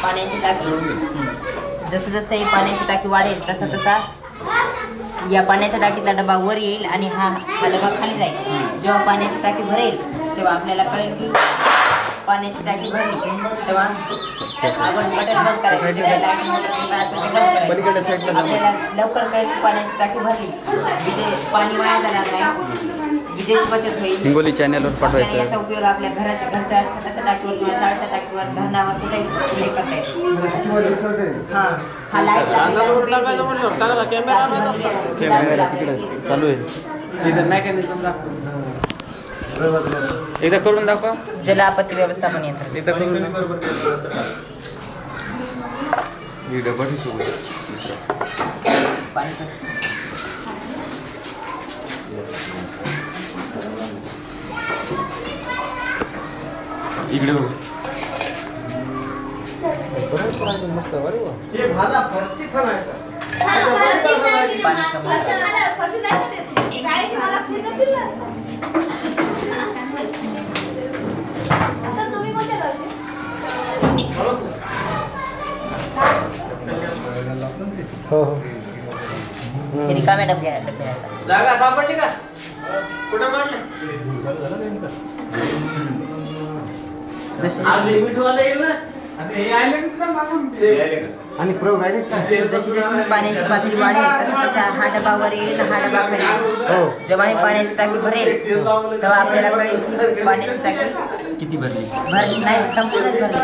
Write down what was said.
पाण्याची टाकी जसं जसं ही पाण्याची टाकी वाढेल तसा तसा या पाण्याच्या टाकीचा डबा वर येईल आणि हा डबा खाली जाईल. जेव्हा पाण्याची टाकी भरेल तेव्हा आपल्याला कळेल की पाण्याची टाकी भरली. तेव्हा आपण बटन बंद करायचं. आपल्याला लवकर कळेल की पाण्याची टाकी भरली. पाणी वाया जाणार नाही, विजेची बचत होईल. हिंगोली चॅनलवर पाठवायचं. याचा उपयोग आपल्या घरच्या छोट्याच्या टाकीवर किंवा शाळेच्या टाकीवर धरणावर कुठेही करता येईल. हा लाईट कॅमेरा तिकडे चालू आहे. एकदा करून दाखवा. जल आपत्ती व्यवस्थापन यंत्र एकदा करून इकडे मस्त हो हो. रिकाम्या डब्या जागा सापडली का? कुठं मांडलं? आणि प्रयोग आहे जशी जशी पाण्याची पातळी वाढेल तसा तसा हा डबा वर येईल, हा डबा खाली येईल. जेव्हा ही पाण्याची टाकी भरेल तेव्हा आपल्याला कळेल पाण्याची टाकी किती भरली. भरली नाही, संपूर्णच भरली.